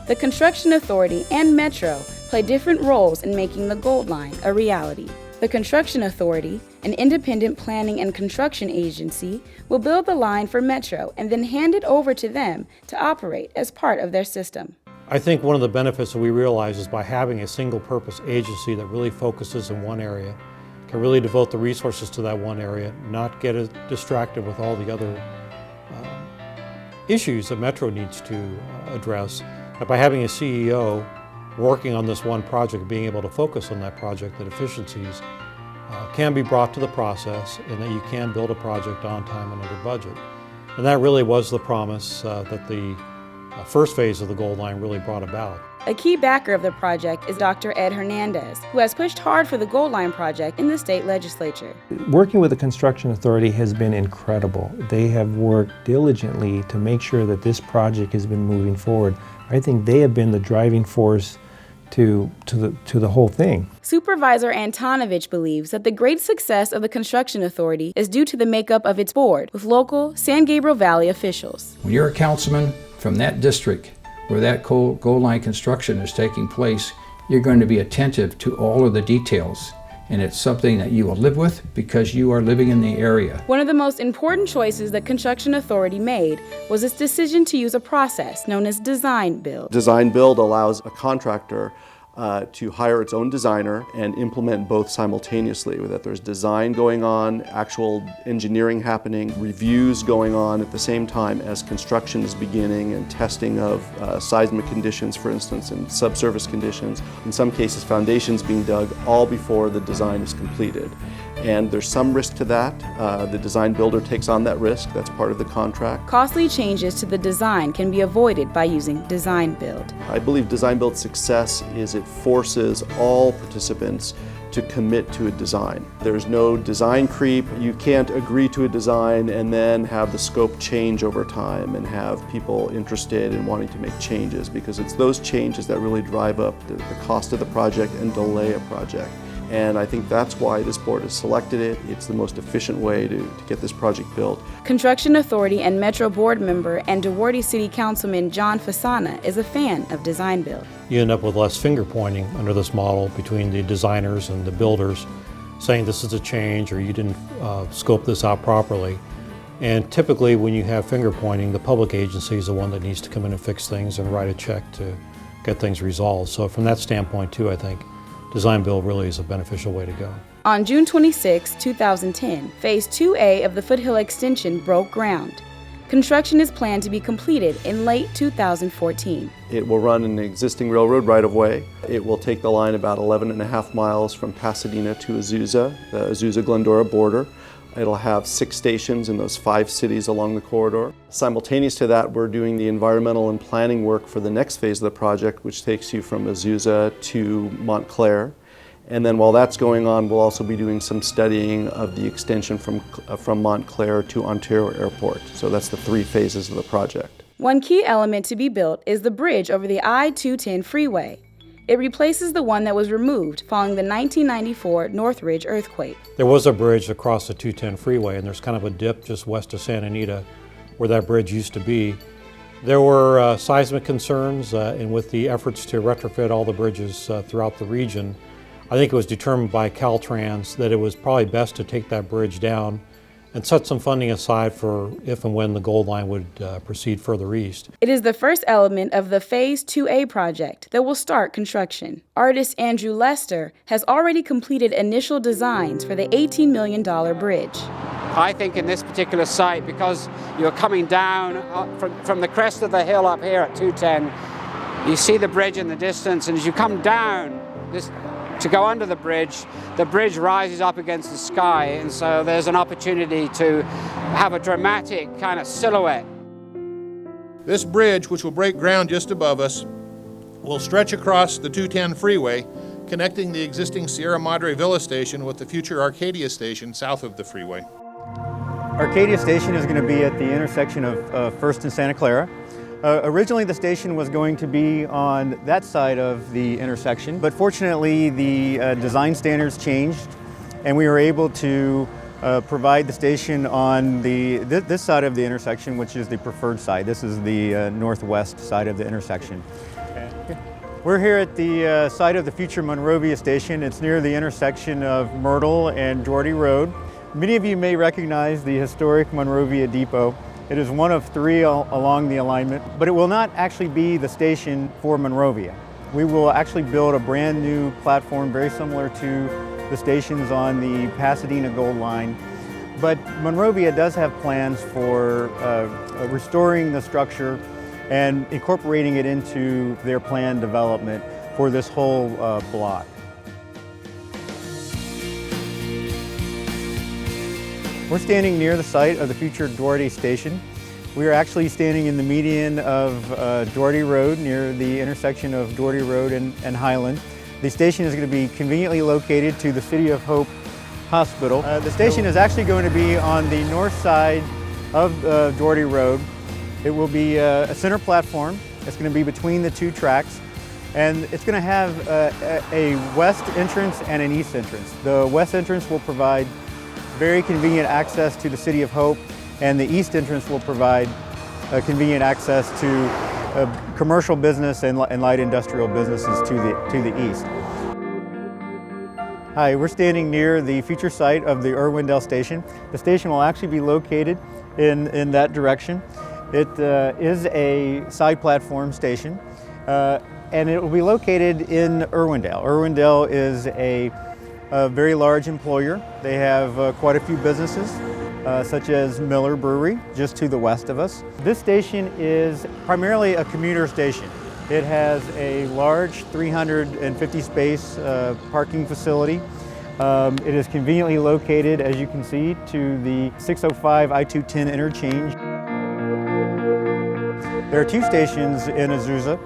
The Construction Authority and Metro play different roles in making the Gold Line a reality. The Construction Authority, an independent planning and construction agency, will build the line for Metro and then hand it over to them to operate as part of their system. I think one of the benefits that we realize is by having a single-purpose agency that really focuses in one area, can really devote the resources to that one area, not get distracted with all the other issues that Metro needs to address. That by having a CEO working on this one project, being able to focus on that project, that efficiencies can be brought to the process and that you can build a project on time and under budget. And that really was the promise that the first phase of the Gold Line really brought about. A key backer of the project is Dr. Ed Hernandez, who has pushed hard for the Gold Line project in the state legislature. Working with the Construction Authority has been incredible. They have worked diligently to make sure that this project has been moving forward. I think they have been the driving force to the whole thing. Supervisor Antonovich believes that the great success of the Construction Authority is due to the makeup of its board with local San Gabriel Valley officials. When you're a councilman from that district where that Gold Line construction is taking place, you're going to be attentive to all of the details. And it's something that you will live with because you are living in the area. One of the most important choices the Construction Authority made was its decision to use a process known as design build. Design build allows a contractor to hire its own designer and implement both simultaneously, that there's design going on, actual engineering happening, reviews going on at the same time as construction is beginning, and testing of seismic conditions, for instance, and subsurface conditions. In some cases, foundations being dug all before the design is completed. And there's some risk to that. The design builder takes on that risk. That's part of the contract. Costly changes to the design can be avoided by using design build. I believe design build success is it forces all participants to commit to a design. There's no design creep. You can't agree to a design and then have the scope change over time and have people interested in wanting to make changes, because it's those changes that really drive up the cost of the project and delay a project. And I think that's why this board has selected it. It's the most efficient way to get this project built. Construction Authority and Metro board member and DeWarty City Councilman John Fasana is a fan of design build. You end up with less finger pointing under this model between the designers and the builders, saying this is a change or you didn't scope this out properly. And typically when you have finger pointing, the public agency is the one that needs to come in and fix things and write a check to get things resolved. So from that standpoint too, I think design build really is a beneficial way to go. On June 26, 2010, Phase 2A of the Foothill extension broke ground. Construction is planned to be completed in late 2014. It will run an existing railroad right-of-way. It will take the line about 11.5 miles from Pasadena to Azusa, the Azusa-Glendora border. It'll have 6 stations in those 5 cities along the corridor. Simultaneous to that, we're doing the environmental and planning work for the next phase of the project, which takes you from Azusa to Montclair. And then while that's going on, we'll also be doing some studying of the extension from Montclair to Ontario Airport. So that's the 3 phases of the project. One key element to be built is the bridge over the I-210 freeway. It replaces the one that was removed following the 1994 Northridge earthquake. There was a bridge across the 210 freeway, and there's kind of a dip just west of Santa Anita where that bridge used to be. There were seismic concerns, and with the efforts to retrofit all the bridges throughout the region, I think it was determined by Caltrans that it was probably best to take that bridge down and set some funding aside for if and when the Gold Line would proceed further east. It is the first element of the Phase 2A project that will start construction. Artist Andrew Lester has already completed initial designs for the $18 million bridge. I think in this particular site, because you're coming down from the crest of the hill up here at 210, you see the bridge in the distance, and as you come down to go under the bridge rises up against the sky, and so there's an opportunity to have a dramatic kind of silhouette. This bridge, which will break ground just above us, will stretch across the 210 freeway, connecting the existing Sierra Madre Villa station with the future Arcadia station south of the freeway. Arcadia station is going to be at the intersection of 1st and Santa Clara. Originally the station was going to be on that side of the intersection, but fortunately the design standards changed and we were able to provide the station on this side of the intersection, which is the preferred side. This is the northwest side of the intersection. We're here at the site of the future Monrovia station. It's near the intersection of Myrtle and Doherty Road. Many of you may recognize the historic Monrovia Depot. It is one of three along the alignment, but it will not actually be the station for Monrovia. We will actually build a brand new platform very similar to the stations on the Pasadena Gold Line. But Monrovia does have plans for restoring the structure and incorporating it into their planned development for this whole block. We're standing near the site of the future Doherty station. We are actually standing in the median of Doherty Road near the intersection of Doherty Road and Highland. The station is going to be conveniently located to the City of Hope Hospital. The station is actually going to be on the north side of Doherty Road. It will be a center platform. It's going to be between the two tracks, and it's going to have a west entrance and an east entrance. The west entrance will provide very convenient access to the City of Hope, and the east entrance will provide convenient access to commercial business and light industrial businesses to the east. Hi, we're standing near the future site of the Irwindale station. The station will actually be located in that direction. It is a side platform station, and it will be located in Irwindale. Irwindale is a very large employer. They have quite a few businesses, such as Miller Brewery, just to the west of us. This station is primarily a commuter station. It has a large 350 space parking facility. It is conveniently located, as you can see, to the 605 I-210 interchange. There are two stations in Azusa.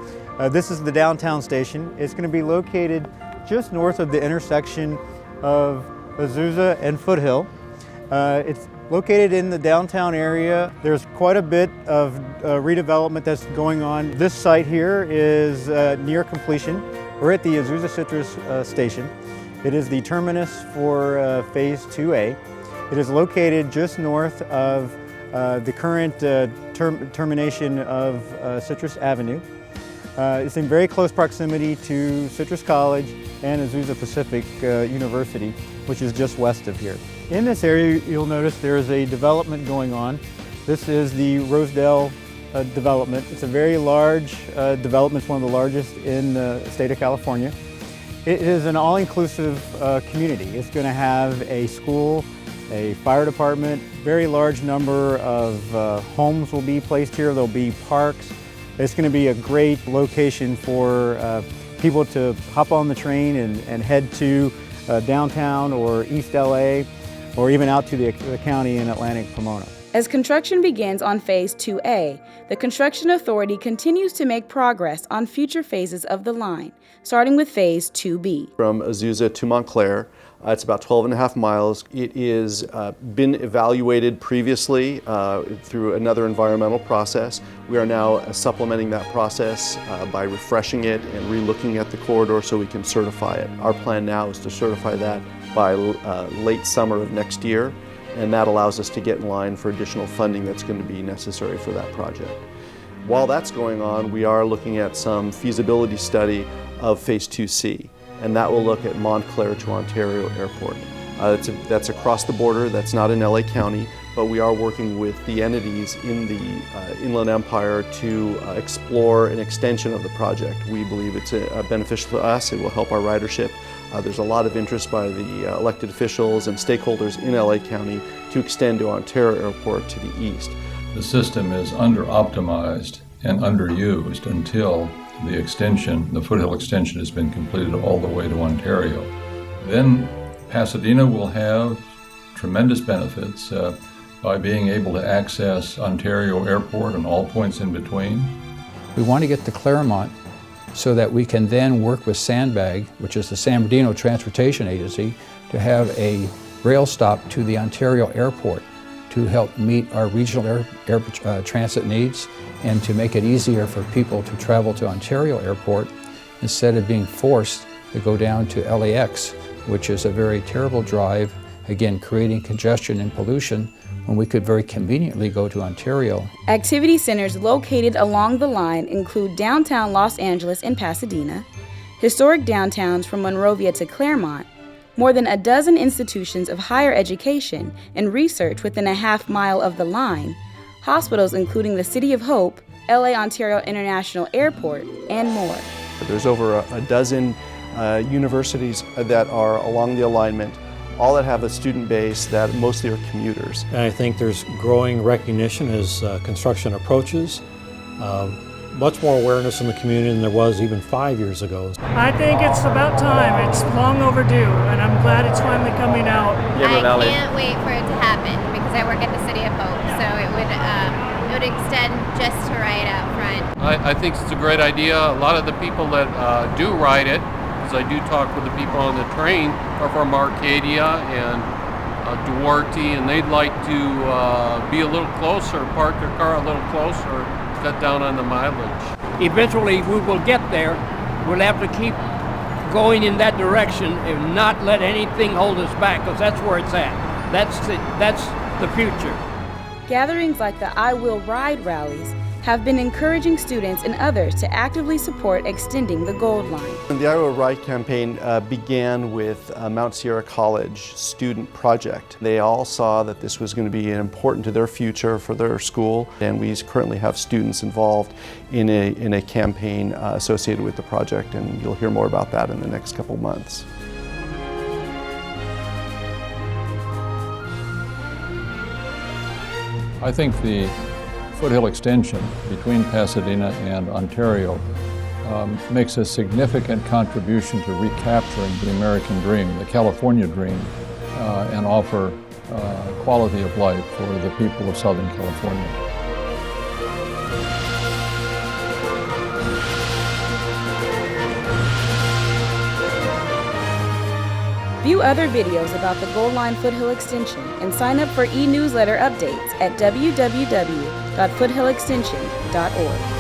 This is the downtown station. It's going to be located just north of the intersection of Azusa and Foothill. It's located in the downtown area. There's quite a bit of redevelopment that's going on. This site here is near completion. We're at the Azusa Citrus station. It is the terminus for Phase 2A. It is located just north of the current termination of Citrus Avenue. It's in very close proximity to Citrus College and Azusa Pacific University, which is just west of here. In this area, you'll notice there is a development going on. This is the Rosedale development. It's a very large development. It's one of the largest in the state of California. It is an all-inclusive community. It's going to have a school, a fire department, very large number of homes will be placed here. There'll be parks. It's going to be a great location for people to hop on the train and head to downtown or East LA, or even out to the county in Atlantic Pomona. As construction begins on Phase 2A, the Construction Authority continues to make progress on future phases of the line, starting with Phase 2B. From Azusa to Montclair, it's about 12.5 miles. It is been evaluated previously through another environmental process. We are now supplementing that process by refreshing it and re-looking at the corridor so we can certify it. Our plan now is to certify that by late summer of next year, and that allows us to get in line for additional funding that's going to be necessary for that project. While that's going on, we are looking at some feasibility study of Phase 2C, and that will look at Montclair to Ontario Airport. That's across the border, that's not in LA County, but we are working with the entities in the Inland Empire to explore an extension of the project. We believe it's beneficial to us, it will help our ridership. There's a lot of interest by the elected officials and stakeholders in LA County to extend to Ontario Airport to the east. The system is under-optimized and underused until the extension, the Foothill extension, has been completed all the way to Ontario. Then Pasadena will have tremendous benefits by being able to access Ontario Airport and all points in between. We want to get to Claremont so that we can then work with Sandbag, which is the San Bernardino Transportation Agency, to have a rail stop to the Ontario Airport to help meet our regional air transit needs and to make it easier for people to travel to Ontario Airport instead of being forced to go down to LAX, which is a very terrible drive again creating congestion and pollution when we could very conveniently go to Ontario. Activity centers located along the line include downtown Los Angeles and Pasadena, historic downtowns from Monrovia to Claremont, more than a dozen institutions of higher education and research within a half-mile of the line, hospitals including the City of Hope, LA Ontario International Airport, and more. There's over a dozen universities that are along the alignment, all that have a student base that mostly are commuters. And I think there's growing recognition as construction approaches, much more awareness in the community than there was even 5 years ago. I think it's about time. It's long overdue, and I'm glad it's finally coming out. I can't wait for it to happen because I work at the City of Hope, so it would extend just to right out front. I think it's a great idea. A lot of the people that do ride it, because I do talk with the people on the train, are from Arcadia and Duarte, and they'd like to be a little closer, park their car a little closer, cut down on the mileage. Eventually, we will get there. We'll have to keep going in that direction and not let anything hold us back, because that's where it's at. That's the future. Gatherings like the I Will Ride rallies have been encouraging students and others to actively support extending the Gold Line. The I Will Ride campaign began with Mount Sierra College student project. They all saw that this was going to be important to their future for their school, and we currently have students involved in a campaign associated with the project, and you'll hear more about that in the next couple months. I think the Foothill extension between Pasadena and Ontario makes a significant contribution to recapturing the American dream, the California dream, and offer quality of life for the people of Southern California. View other videos about the Gold Line Foothill Extension and sign up for e-newsletter updates at www.foothillextension.org.